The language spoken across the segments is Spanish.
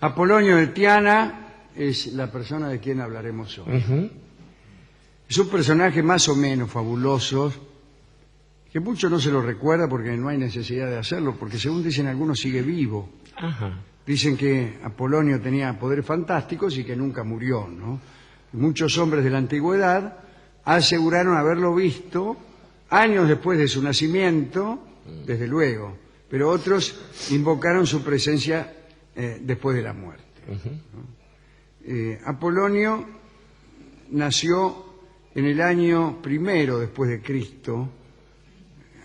Apolonio de Tiana es la persona de quien hablaremos hoy. Es un personaje más o menos fabuloso, que mucho no se lo recuerda porque no hay necesidad de hacerlo, porque según dicen algunos sigue vivo. Dicen que Apolonio tenía poderes fantásticos y que nunca murió, ¿no? Muchos hombres de la antigüedad aseguraron haberlo visto años después de su nacimiento, desde luego, pero otros invocaron su presencia después de la muerte. Apolonio nació en el año primero después de Cristo.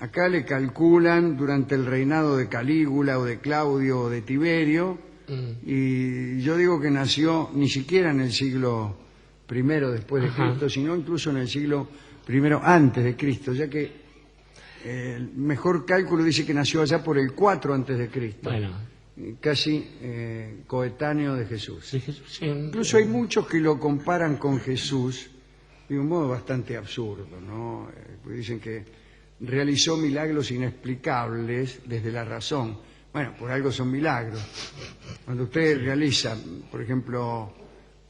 Acá le calculan durante el reinado de Calígula o de Claudio o de Tiberio, y yo digo que nació ni siquiera en el siglo primero después de Cristo, sino incluso en el siglo primero antes de Cristo, ya que el mejor cálculo dice que nació allá por el 4 antes de Cristo, casi coetáneo de Jesús. Incluso hay muchos que lo comparan con Jesús de un modo bastante absurdo, ¿no? Dicen que realizó milagros inexplicables desde la razón. Bueno, por algo son milagros. Cuando usted realiza, por ejemplo,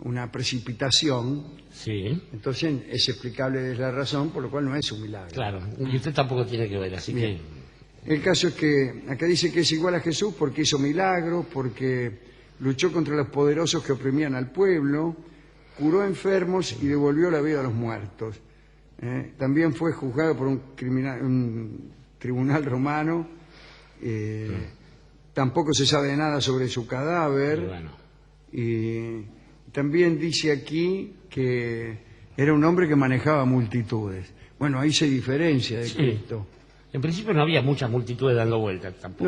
una precipitación, entonces es explicable desde la razón, por lo cual no es un milagro. Claro, y usted tampoco tiene que ver, así Bien. El caso es que acá dice que es igual a Jesús porque hizo milagros, porque luchó contra los poderosos que oprimían al pueblo, curó enfermos y devolvió la vida a los muertos. También fue juzgado por un tribunal romano. Tampoco se sabe nada sobre su cadáver. Y también dice aquí que era un hombre que manejaba multitudes. Bueno, ahí se diferencia de Cristo. En principio no había muchas multitudes dando vueltas tampoco.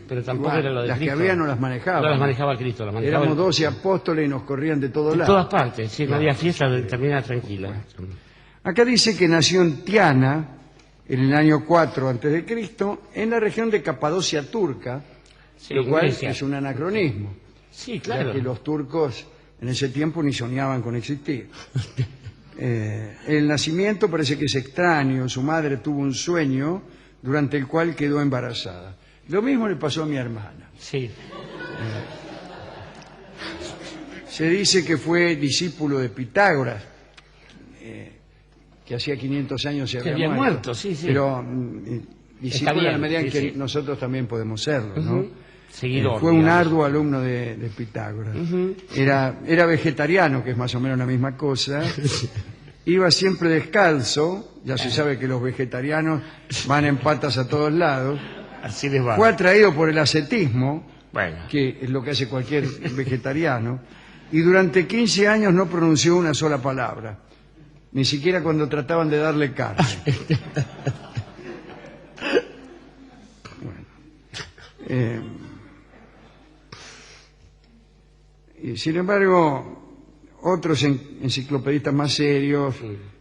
Pero tampoco igual, era lo de las Cristo. que había no las manejaba. No las manejaba Cristo, las manejaba Éramos 12 apóstoles y nos corrían de todos lados. De todas partes, sí, no había fiesta, terminaba tranquila. Acá dice que nació en Tiana en el año 4 antes de Cristo, en la región de Capadocia turca, lo cual es un anacronismo. Sí, claro. Ya que los turcos en ese tiempo ni soñaban con existir. El nacimiento parece que es extraño. Su madre tuvo un sueño durante el cual quedó embarazada. Lo mismo le pasó a mi hermana. Se dice que fue discípulo de Pitágoras, que hacía 500 años se había muerto. Pero discípulo en la medida en que nosotros también podemos serlo, ¿no? Seguidor, fue un arduo alumno de Pitágoras. Era vegetariano, que es más o menos la misma cosa. Iba siempre descalzo. Ya se sabe que los vegetarianos van en patas a todos lados. Así les va. Fue atraído por el ascetismo, que es lo que hace cualquier vegetariano. Y durante 15 años no pronunció una sola palabra. Ni siquiera cuando trataban de darle carne. Y sin embargo, otros enciclopedistas más serios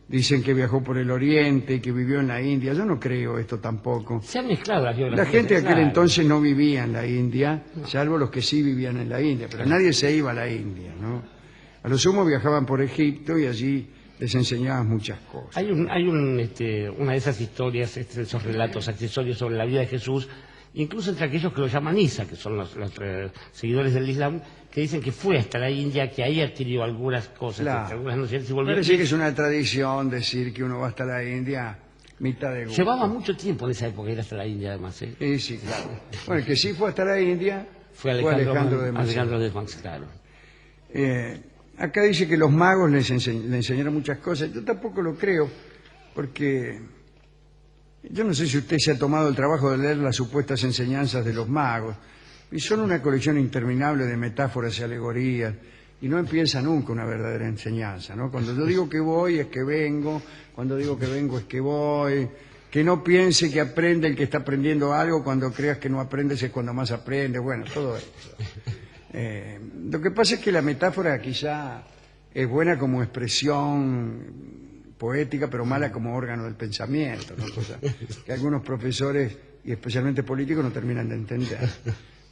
dicen que viajó por el Oriente y que vivió en la India. Yo no creo esto tampoco. Se han mezclado las geografías. La gente de aquel entonces no vivía en la India, salvo los que sí vivían en la India, pero nadie se iba a la India, ¿no? A lo sumo viajaban por Egipto y allí les enseñaban muchas cosas. Hay una de esas historias, esos relatos accesorios sobre la vida de Jesús, incluso entre aquellos que lo llaman Isa, que son los seguidores del Islam, que dicen que fue hasta la India, que ahí adquirió algunas cosas, algunas nociones y volvió. Parece que es una tradición decir que uno va hasta la India mitad de gusto. Llevaba mucho tiempo en esa época ir hasta la India, además. Sí, claro. Bueno, el que sí fue hasta la India fue Alejandro de Macedonia. Claro. Acá dice que los magos le enseñaron muchas cosas. Yo tampoco lo creo, porque yo no sé si usted se ha tomado el trabajo de leer las supuestas enseñanzas de los magos. Y son una colección interminable de metáforas y alegorías, y no empieza nunca una verdadera enseñanza, ¿no? Cuando yo digo que voy es que vengo, cuando digo que vengo es que voy, que no piense que aprende el que está aprendiendo algo, cuando creas que no aprendes es cuando más aprende, bueno, todo eso. Lo que pasa es que la metáfora quizá es buena como expresión poética, pero mala como órgano del pensamiento, ¿no? Cosa que algunos profesores, y especialmente políticos, no terminan de entender.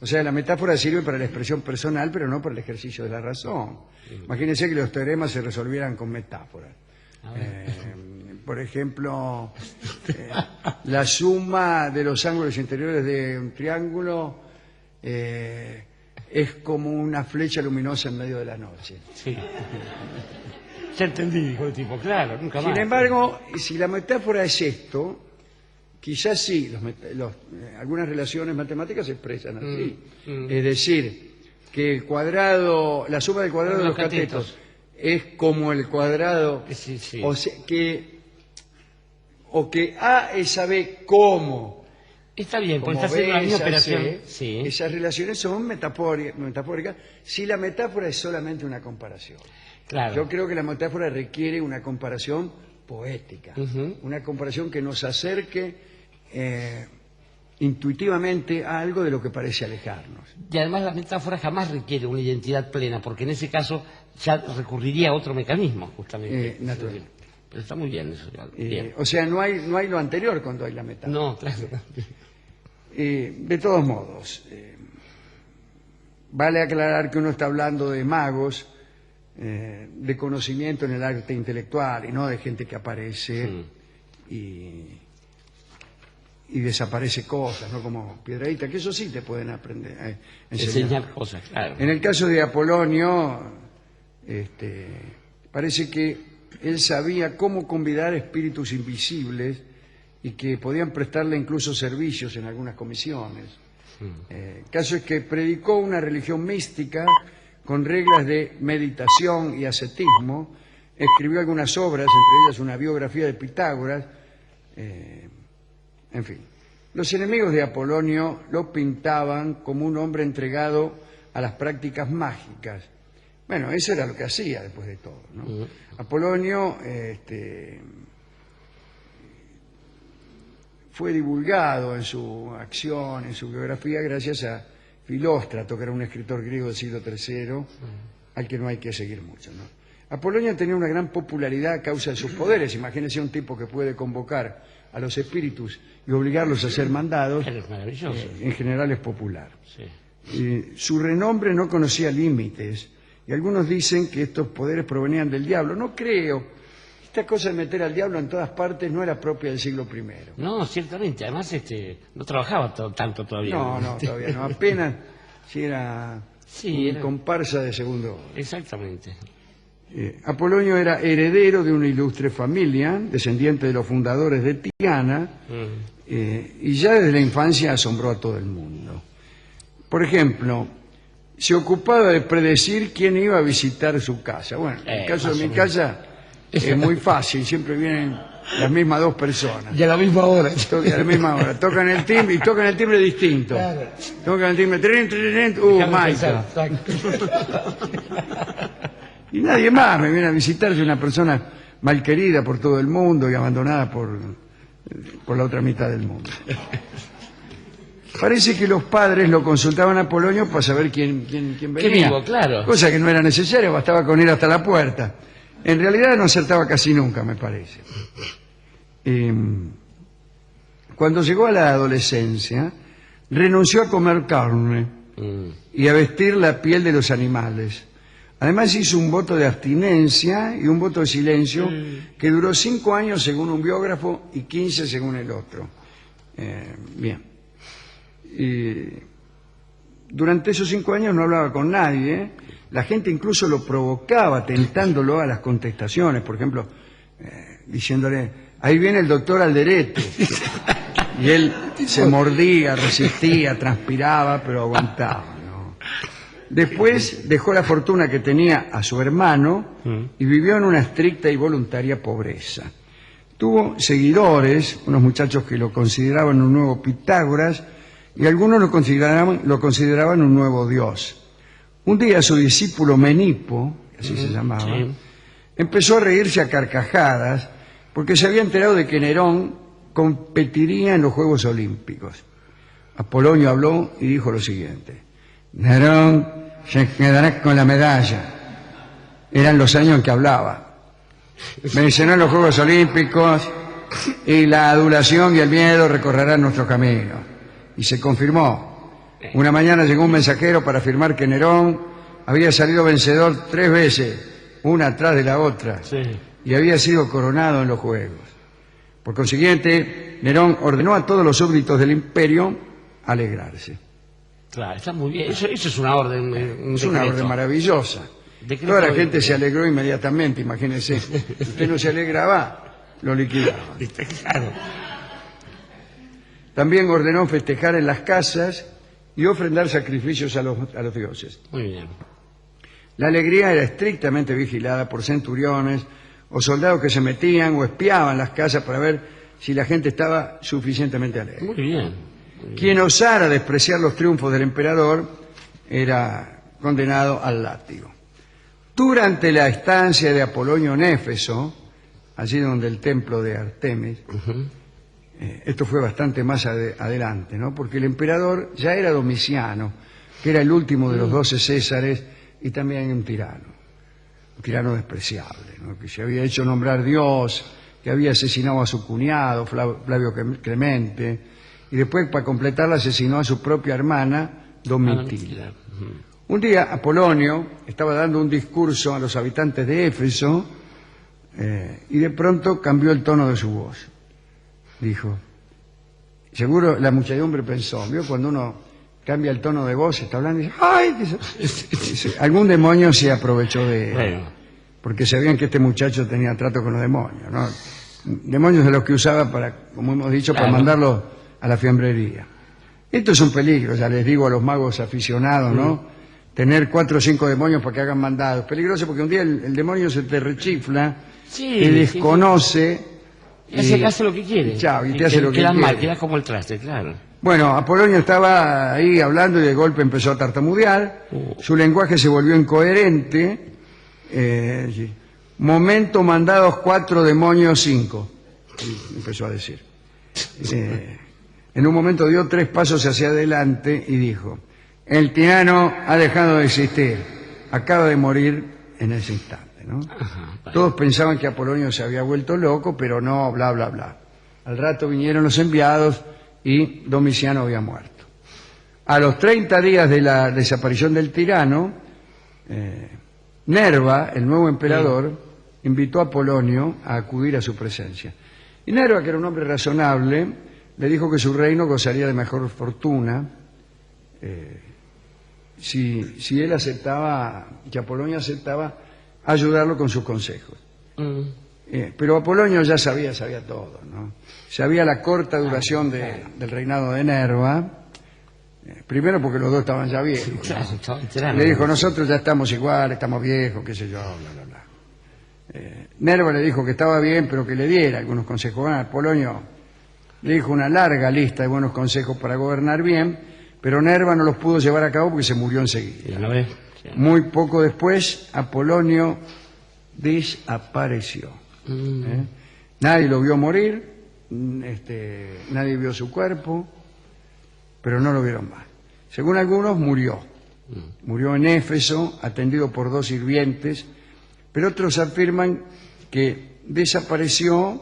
O sea, la metáfora sirve para la expresión personal, pero no para el ejercicio de la razón. Imagínense que los teoremas se resolvieran con metáforas. Por ejemplo, la suma de los ángulos interiores de un triángulo es como una flecha luminosa en medio de la noche. Sí. Ya entendí, dijo el tipo, claro, nunca más. Sin embargo, si la metáfora es esto, quizás sí, algunas relaciones matemáticas se expresan así. Es decir, que el cuadrado, la suma del cuadrado de los catetos es como el cuadrado, Sí, sí. o que A es a B como Está bien, porque como está haciendo la B misma es a operación. C, Sí. esas relaciones son metafóricas si la metáfora es solamente una comparación. Claro. Yo creo que la metáfora requiere una comparación poética, una comparación que nos acerque intuitivamente a algo de lo que parece alejarnos. Y además la metáfora jamás requiere una identidad plena, porque en ese caso ya recurriría a otro mecanismo, justamente. Naturalmente. Pero está muy bien eso. Bien. O sea, no hay lo anterior cuando hay la metáfora. No, claro. De todos modos, vale aclarar que uno está hablando de magos, de conocimiento en el arte intelectual y no de gente que aparece y desaparece cosas, ¿no? Como Piedradita, que eso sí te pueden aprender, Enseñar cosas, claro. En el caso de Apolonio, parece que él sabía cómo convidar espíritus invisibles y que podían prestarle incluso servicios en algunas comisiones. El caso es que predicó una religión mística con reglas de meditación y ascetismo, escribió algunas obras, entre ellas una biografía de Pitágoras, en fin. Los enemigos de Apolonio lo pintaban como un hombre entregado a las prácticas mágicas. Bueno, eso era lo que hacía después de todo, ¿no? Apolonio fue divulgado en su acción, en su biografía, gracias a Filóstrato, que era un escritor griego del siglo III, al que no hay que seguir mucho, ¿no? Apolonio tenía una gran popularidad a causa de sus poderes. Imagínense un tipo que puede convocar a los espíritus y obligarlos a ser mandados. Es maravilloso. En general es popular. Sí. Su renombre no conocía límites y algunos dicen que estos poderes provenían del diablo. No creo. Esta cosa de meter al diablo en todas partes no era propia del siglo I. No, ciertamente. Además, no trabajaba tanto todavía. No, todavía no. Apenas si era un comparsa de segundo orden. Exactamente. Apolonio era heredero de una ilustre familia, descendiente de los fundadores de Tiana, y ya desde la infancia asombró a todo el mundo. Por ejemplo, se ocupaba de predecir quién iba a visitar su casa. Bueno, en el caso de mi casa es muy fácil, siempre vienen las mismas dos personas. Y a la misma hora. A la misma hora. Tocan el timbre y tocan el timbre distinto. Claro. Tocan el timbre, Maika. Y nadie más me viene a visitarse, una persona mal querida por todo el mundo y abandonada por la otra mitad del mundo. Parece que los padres lo consultaban a Apolonio para saber quién venía. Qué vivo, claro. Cosa que no era necesaria, bastaba con ir hasta la puerta. En realidad no acertaba casi nunca, me parece. Cuando llegó a la adolescencia, renunció a comer carne y a vestir la piel de los animales. Además hizo un voto de abstinencia y un voto de silencio que duró 5 años según un biógrafo y 15 según el otro. Bien. Durante esos 5 años no hablaba con nadie. La gente incluso lo provocaba, tentándolo a las contestaciones. Por ejemplo, diciéndole, ahí viene el doctor Alderete. Y él se mordía, resistía, transpiraba, pero aguantaba. Después dejó la fortuna que tenía a su hermano y vivió en una estricta y voluntaria pobreza. Tuvo seguidores, unos muchachos que lo consideraban un nuevo Pitágoras y algunos lo consideraban un nuevo dios. Un día su discípulo Menipo, así se llamaba, empezó a reírse a carcajadas porque se había enterado de que Nerón competiría en los Juegos Olímpicos. Apolonio habló y dijo lo siguiente: Nerón se quedará con la medalla. Eran los años en que hablaba. Mencionó en los Juegos Olímpicos y la adulación y el miedo recorrerán nuestro camino. Y se confirmó. Una mañana llegó un mensajero para afirmar que Nerón había salido vencedor 3 veces, una atrás de la otra, y había sido coronado en los Juegos. Por consiguiente, Nerón ordenó a todos los súbditos del imperio alegrarse. Claro, está muy bien. Eso es una orden. Es una orden maravillosa. Decreto Toda la de- gente se alegró inmediatamente, imagínense. Si usted no se alegraba, lo liquidaban. Claro. También ordenó festejar en las casas y ofrendar sacrificios a los dioses. Muy bien. La alegría era estrictamente vigilada por centuriones o soldados que se metían o espiaban las casas para ver si la gente estaba suficientemente alegre. Muy bien. Quien osara despreciar los triunfos del emperador era condenado al látigo. Durante la estancia de Apolonio en Éfeso, allí donde el templo de Artemis, esto fue bastante más adelante, ¿no? Porque el emperador ya era Domiciano, que era el último de los 12 Césares y también un tirano despreciable, ¿no? Que se había hecho nombrar Dios, que había asesinado a su cuñado, Flavio Clemente, y después, para completarla, asesinó a su propia hermana, Domitila. Un día Apolonio estaba dando un discurso a los habitantes de Éfeso y de pronto cambió el tono de su voz. Dijo, seguro la muchedumbre pensó, ¿vio? Cuando uno cambia el tono de voz, está hablando y dice, ¡ay! Dice, algún demonio se aprovechó de él, Bueno. porque sabían que este muchacho tenía trato con los demonios, ¿no? Demonios de los que usaba para, como hemos dicho, para Claro. mandarlos a la fiambrería. Esto es un peligro, ya les digo a los magos aficionados, ¿no? Tener 4 o 5 demonios para que hagan mandados. Peligroso porque un día el demonio se te rechifla, Sí, te sí, desconoce. sí. Hace lo que quiere. Chao, y te hace lo que queda quiere. mal, queda como el traste, claro. Bueno, Apolonio estaba ahí hablando y de golpe empezó a tartamudear. Su lenguaje se volvió incoherente. Sí. Momento mandados 4 demonios 5. Empezó a decir. En un momento dio 3 pasos hacia adelante y dijo, el tirano ha dejado de existir. Acaba de morir en ese instante, ¿no? Ajá, vale. Todos pensaban que Apolonio se había vuelto loco, pero no, bla, bla, bla. Al rato vinieron los enviados y Domiciano había muerto. A los 30 días de la desaparición del tirano, Nerva, el nuevo emperador, invitó a Apolonio a acudir a su presencia. Y Nerva, que era un hombre razonable, le dijo que su reino gozaría de mejor fortuna si él aceptaba, que Apolonio aceptaba ayudarlo con sus consejos. Pero Apolonio ya sabía todo, ¿no? Sabía la corta duración del reinado de Nerva, primero porque los dos estaban ya viejos, ¿no? Claro, estaba enterado. Le dijo, nosotros ya estamos igual, estamos viejos, qué sé yo, bla, bla, bla. Nerva le dijo que estaba bien, pero que le diera algunos consejos. Bueno, Apolonio le dijo una larga lista de buenos consejos para gobernar bien, pero Nerva no los pudo llevar a cabo porque se murió enseguida. ¿No ves? Sí. Muy poco después, Apolonio desapareció. Nadie lo vio morir, nadie vio su cuerpo, pero no lo vieron más. Según algunos, murió. Murió en Éfeso, atendido por 2 sirvientes, pero otros afirman que desapareció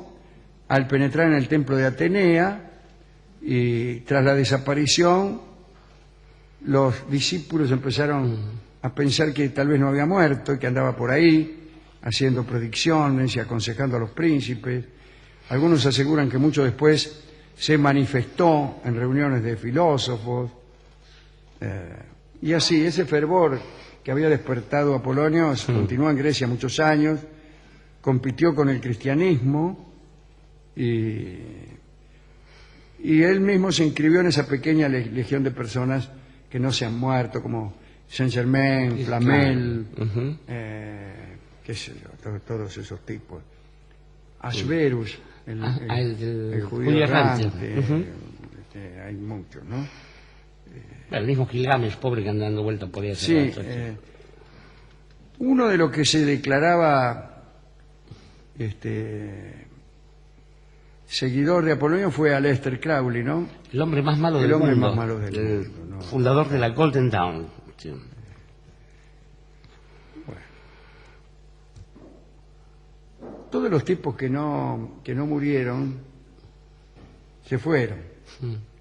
al penetrar en el templo de Atenea y tras la desaparición los discípulos empezaron a pensar que tal vez no había muerto y que andaba por ahí haciendo predicciones y aconsejando a los príncipes. Algunos aseguran que mucho después se manifestó en reuniones de filósofos. Y así, ese fervor que había despertado Apolonio continuó en Grecia muchos años, compitió con el cristianismo y él mismo se inscribió en esa pequeña legión de personas que no se han muerto, como Saint-Germain, Sí, Flamel, claro. qué sé yo, todos esos tipos. Asverus, el judío judío errante. errante, hay muchos, ¿no? El mismo Gilgamesh, pobre, que anda dando vueltas por ahí. Sí, uno de los que se declaraba seguidor de Apolonio fue Aleister Crowley, ¿no? El hombre más malo El del hombre mundo. más malo del El mundo, ¿no? fundador de la Golden Dawn. Sí. Todos los tipos que no murieron se fueron.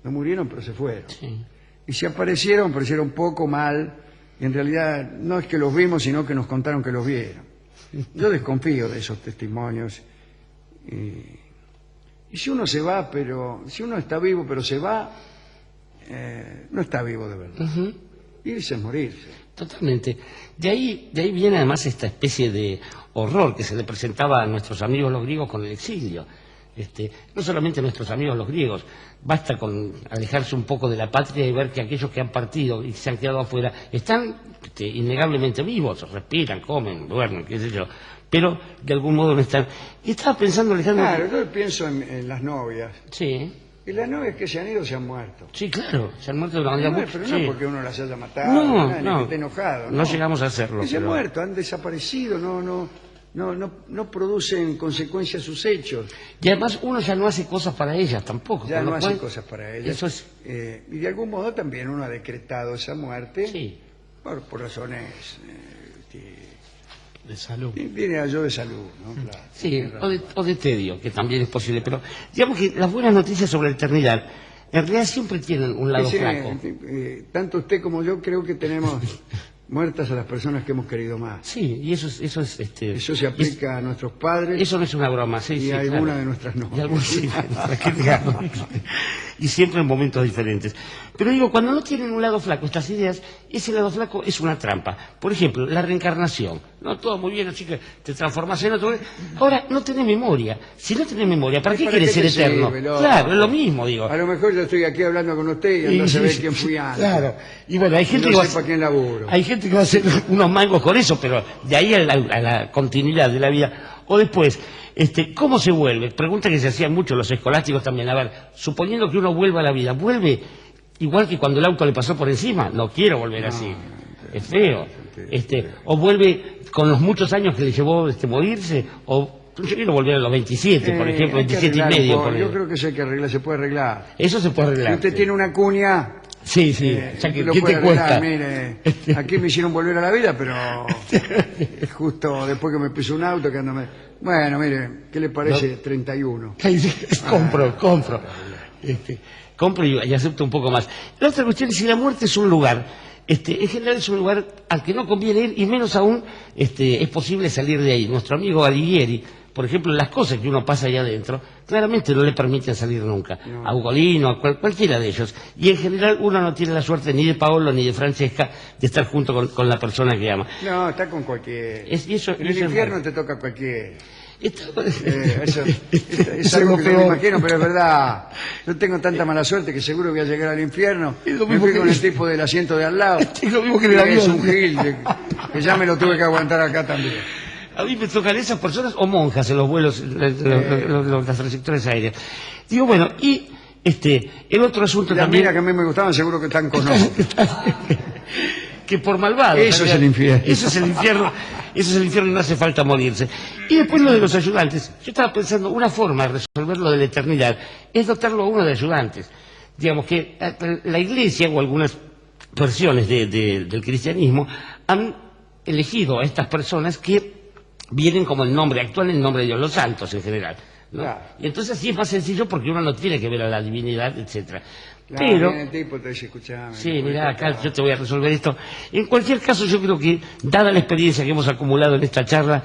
No murieron, pero se fueron. Sí. Y si aparecieron poco mal, y en realidad no es que los vimos, sino que nos contaron que los vieron. Yo desconfío de esos testimonios. Y si uno se va, si uno está vivo pero se va, no está vivo de verdad. Ujú. Irse es morirse. Totalmente. De ahí viene además esta especie de horror que se le presentaba a nuestros amigos los griegos con el exilio. No solamente a nuestros amigos los griegos, basta con alejarse un poco de la patria y ver que aquellos que han partido y se han quedado afuera están innegablemente vivos, respiran, comen, duermen, qué sé yo, pero de algún modo no están. Y estaba pensando, Alejandro... Claro, yo pienso en las novias. Sí. Y las novias que se han ido se han muerto. Sí, claro, se han muerto de una manera muy... Pero sí. no porque uno las haya matado, No, ni no. que esté enojado. No llegamos a hacerlo. Que se han pero- muerto, han desaparecido, no producen consecuencias sus hechos. Y además uno ya no hace cosas para ellas tampoco. Ya con no lo hace cual, cosas para ellas. Eso es... Y de algún modo también uno ha decretado esa muerte Sí, por razones, de salud. diría yo, de salud, ¿no? Claro, Sí, tiene razón. o de tedio, que también es posible. Pero digamos que las buenas noticias sobre la eternidad en realidad siempre tienen un lado Sí, flaco. tanto usted como yo creo que tenemos muertas a las personas que hemos querido más. Sí, y eso es Eso se aplica a nuestros padres eso no es una broma, sí, y sí, a claro. alguna de nuestras Y novias. algunos sí, para qué digamos. Y siempre en momentos diferentes. Pero digo, cuando no tienen un lado flaco estas ideas, ese lado flaco es una trampa. Por ejemplo, la reencarnación. No, todo muy bien, así que te transformas en otro. Ahora, no tenés memoria. Si no tenés memoria, ¿para qué ¿Para quieres qué ser te eterno? sirve, loco? Claro, es lo mismo, digo. A lo mejor yo estoy aquí hablando con usted y ando a saber quién fui antes. Claro. Y bueno, hay gente no que va a sé para quién laburo. hay gente que va a hacer unos mangos con eso, pero de ahí a la continuidad de la vida. O después, ¿cómo se vuelve? Pregunta que se hacían mucho los escolásticos también. A ver, suponiendo que uno vuelva a la vida, ¿vuelve igual que cuando el auto le pasó por encima? No quiero volver así. Es feo. O vuelve con los muchos años que le llevó morirse, o yo quiero volver a los 27, por ejemplo, Hay que 27 y arreglar un medio. poco. ponele. Yo creo que eso hay que arreglar, se puede arreglar. Eso se puede Si arreglar. usted sí. tiene una cuña, Sí, sí. O sea, lo ¿qué puede te cuesta? arreglar. Mire, aquí me hicieron volver a la vida, pero justo después que me pisó un auto que andame... Bueno, mire, ¿qué le parece? 31. compro. Compro y acepto un poco más. La otra cuestión es si la muerte es un lugar. En general es un lugar al que no conviene ir y menos aún es posible salir de ahí. Nuestro amigo Alighieri, por ejemplo, las cosas que uno pasa allá adentro, claramente no le permiten salir nunca. No. A Ugolino, a cualquiera de ellos. Y en general uno no tiene la suerte ni de Paolo ni de Francesca de estar junto con la persona que ama. No, está con cualquier... Y eso En el es infierno raro. te toca cualquier... Esto- Eso es Eso algo es que lo no me peor. imagino, pero es verdad. Yo tengo tanta mala suerte que seguro voy a llegar al infierno. Es lo Me mismo fui que con el dice. tipo del asiento de al lado. Es lo mismo que en el que es avión. un gil, que ya me lo tuve que aguantar acá también. A mí me tocan esas personas o monjas en los vuelos, las trayectorias aéreas. Digo, bueno, y el otro asunto Las también, minas que a mí me gustaban seguro que están con ojos. que por malvado. Eso es también. el infierno. Eso es el infierno. Eso es el infierno y no hace falta morirse. Y después lo de los ayudantes. Yo estaba pensando, una forma de resolver lo de la eternidad es dotarlo a uno de ayudantes. Digamos que la Iglesia o algunas versiones del cristianismo han elegido a estas personas que vienen como el nombre actual, el nombre de Dios, los santos en general, ¿no? Claro. Y entonces sí es más sencillo porque uno no tiene que ver a la divinidad, etcétera. Claro, Pero viene el tipo te dice, escuchame. sí, mirá, acá yo te voy a resolver esto. En cualquier caso, yo creo que, dada la experiencia que hemos acumulado en esta charla,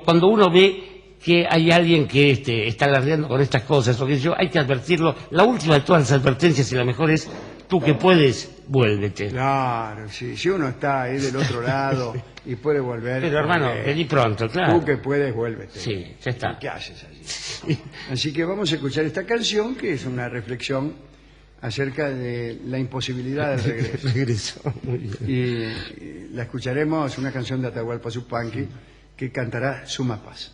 cuando uno ve que hay alguien que está alardeando con estas cosas, o que yo, hay que advertirlo. La última de todas las advertencias y la mejor es, tú que puedes, vuélvete. Claro, sí, si uno está ahí del otro lado y puede volver. Pero hermano, vení pronto, claro. Tú que puedes, vuélvete. Sí, ya está. ¿Qué haces allí? Así que vamos a escuchar esta canción, que es una reflexión acerca de la imposibilidad del regreso. Regreso. Muy bien. Y la escucharemos, una canción de Atahualpa Yupanqui, que cantará Suma Paz.